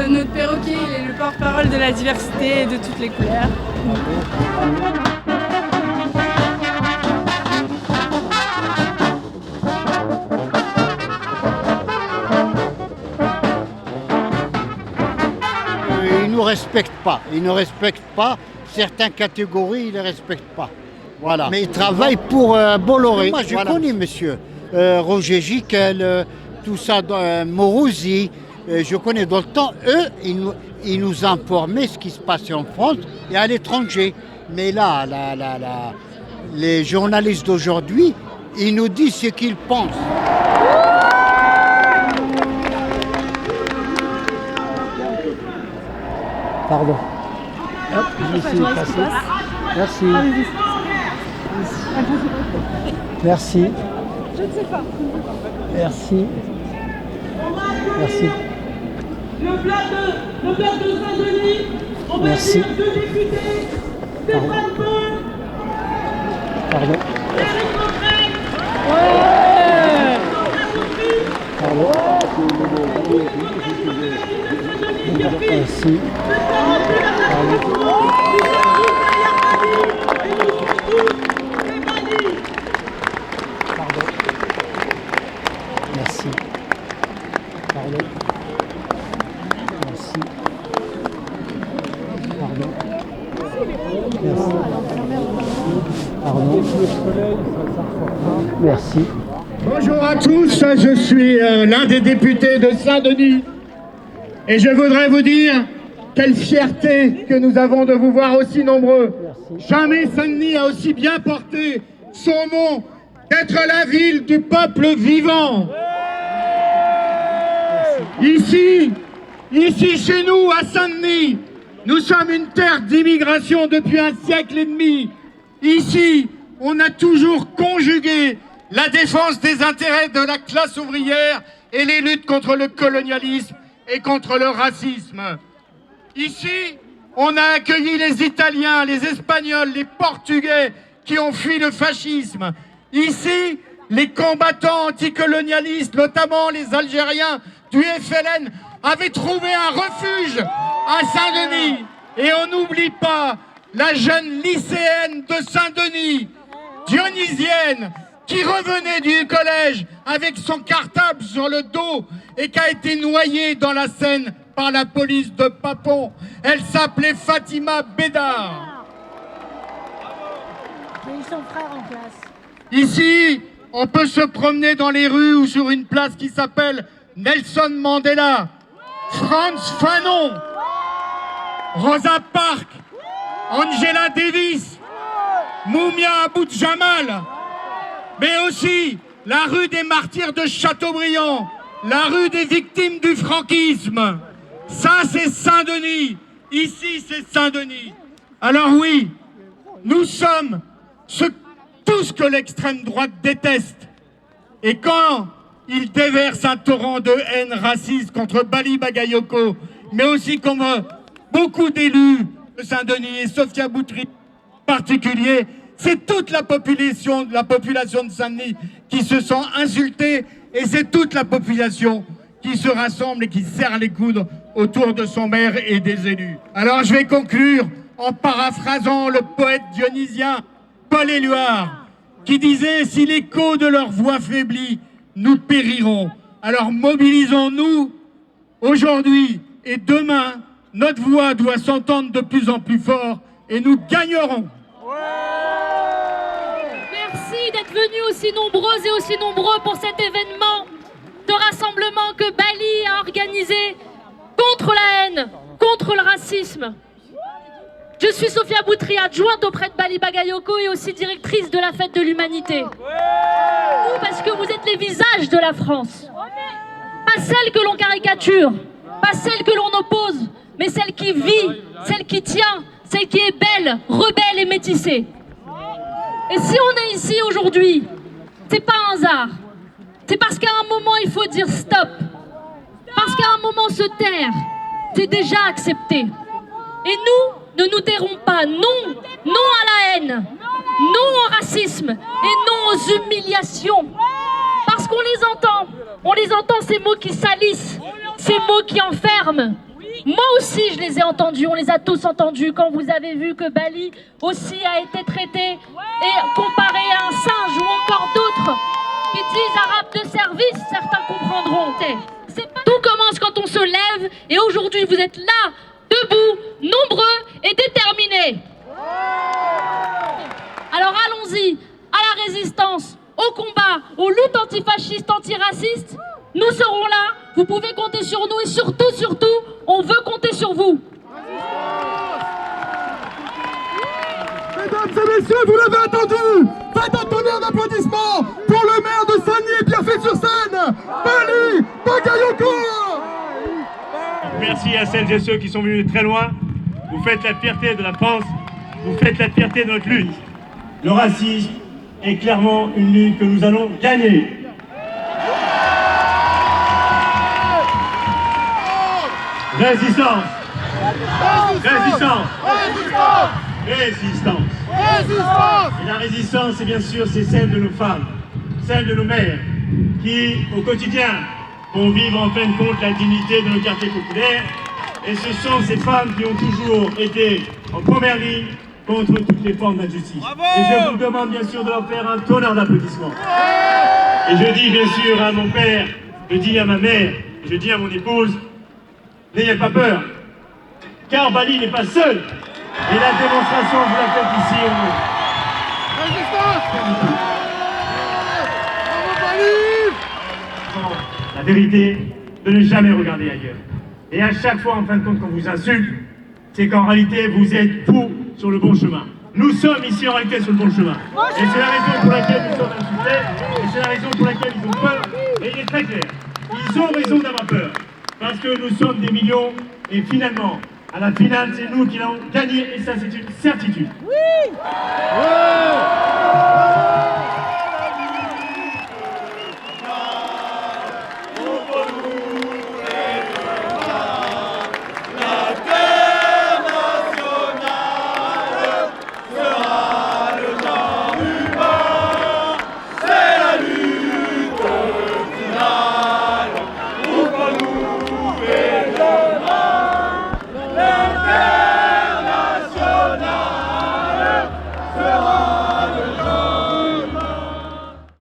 notre perroquet, il est le porte-parole de la diversité et de toutes les couleurs. Ils ne respectent pas. Certaines catégories, ils ne les respectent pas. Voilà. Mais ils travaillent pour Bolloré. Moi, je connais monsieur Roger Giquel, tout ça, Morosi. Je connais dans le temps. Eux, ils nous informaient ce qui se passait en France et à l'étranger. Mais là, les journalistes d'aujourd'hui, ils nous disent ce qu'ils pensent. Pardon. Hop, je vais essayer de passer. Merci. Merci. Je ne sais pas. Merci. Merci. Le blague de Saint-Denis, on va Merci. dire deux députés, Stéphane Paul, Pardon. Éric Coquerel, Pardon. Merci. Pardon. Merci. Pardon. Merci. Pardon. Merci. Pardon. Merci. Bonjour à tous, je suis l'un des députés de Saint-Denis et je voudrais vous dire quelle fierté que nous avons de vous voir aussi nombreux. Jamais Saint-Denis a aussi bien porté son nom d'être la ville du peuple vivant. Ici chez nous à Saint-Denis, nous sommes une terre d'immigration depuis un siècle et demi. Ici, on a toujours conjugué la défense des intérêts de la classe ouvrière et les luttes contre le colonialisme et contre le racisme. Ici, on a accueilli les Italiens, les Espagnols, les Portugais qui ont fui le fascisme. Ici, les combattants anticolonialistes, notamment les Algériens du FLN, avaient trouvé un refuge à Saint-Denis. Et on n'oublie pas la jeune lycéenne de Saint-Denis, dionysienne, qui revenait du collège avec son cartable sur le dos et qui a été noyée dans la Seine par la police de Papon. Elle s'appelait Fatima Bédard. J'ai eu son frère en classe. Ici, on peut se promener dans les rues ou sur une place qui s'appelle Nelson Mandela, Frantz Fanon, Rosa Parks, Angela Davis, Moumia Abou-Djamal, mais aussi la rue des martyrs de Chateaubriand, la rue des victimes du franquisme. Ça, c'est Saint-Denis. Ici, c'est Saint-Denis. Alors oui, nous sommes tout ce que l'extrême droite déteste. Et quand il déverse un torrent de haine raciste contre Bali Bagayoko, mais aussi comme beaucoup d'élus de Saint-Denis et Sophia Boutry en particulier, c'est toute la population de Saint-Denis qui se sent insultée et c'est toute la population qui se rassemble et qui serre les coudes autour de son maire et des élus. Alors je vais conclure en paraphrasant le poète dionysien Paul Éluard qui disait « Si l'écho de leur voix faiblit, nous périrons. » Alors mobilisons-nous aujourd'hui et demain, notre voix doit s'entendre de plus en plus fort et nous gagnerons. Merci d'être venus aussi nombreuses et aussi nombreux pour cet événement de rassemblement que Bali a organisé contre la haine, contre le racisme. Je suis Sophia Boutry, adjointe auprès de Bali Bagayoko et aussi directrice de la Fête de l'Humanité. Vous, parce que vous êtes les visages de la France. Pas celle que l'on caricature, pas celle que l'on oppose, mais celle qui vit, celle qui tient, celle qui est belle, rebelle et métissée. Et si on est ici aujourd'hui, c'est pas un hasard. C'est parce qu'à un moment, il faut dire stop. Parce qu'à un moment, se taire, c'est déjà accepté. Et nous, ne nous tairons pas. Non, non à la haine, non au racisme et non aux humiliations. Parce qu'on les entend ces mots qui salissent, ces mots qui enferment. Moi aussi, je les ai entendus, on les a tous entendus quand vous avez vu que Bali aussi a été traité et comparé à un singe ou encore d'autres bêtises arabes de service, certains comprendront. Tout commence quand on se lève et aujourd'hui vous êtes là, debout, nombreux et déterminés. Alors allons-y, à la résistance, au combat, aux luttes antifascistes, antiracistes. Nous serons là, vous pouvez compter sur nous et surtout, on veut compter sur vous. Mesdames et messieurs, vous l'avez entendu. Faites un tonnerre d'applaudissements pour le maire de Sagny, Pierrefitte-sur-Seine, Bali Bagayoko. Merci à celles et ceux qui sont venus de très loin. Vous faites la fierté de la France, vous faites la fierté de notre lutte. Le racisme est clairement une lutte que nous allons gagner. Résistance! Résistance! Résistance! Et la résistance, c'est bien sûr, c'est celle de nos femmes, celle de nos mères, qui, au quotidien, vont vivre en fin de compte la dignité de nos quartiers populaires. Et ce sont ces femmes qui ont toujours été en première ligne contre toutes les formes d'injustice. Et je vous demande bien sûr de leur faire un tonnerre d'applaudissements. Et je dis bien sûr à mon père, je dis à ma mère, je dis à mon épouse, n'ayez pas peur, car Bali n'est pas seul. Et la démonstration, vous la faites ici au monde. La vérité, de ne jamais regarder ailleurs. Et à chaque fois, en fin de compte, qu'on vous insulte, c'est qu'en réalité, vous êtes vous sur le bon chemin. Nous sommes ici en réalité sur le bon chemin. Et c'est la raison pour laquelle nous sommes insultés, et c'est la raison pour laquelle ils ont peur. Et il est très clair, ils ont raison d'avoir peur. Parce que nous sommes des millions, et finalement, à la finale, c'est nous qui allons gagner, et ça c'est une certitude. Oui.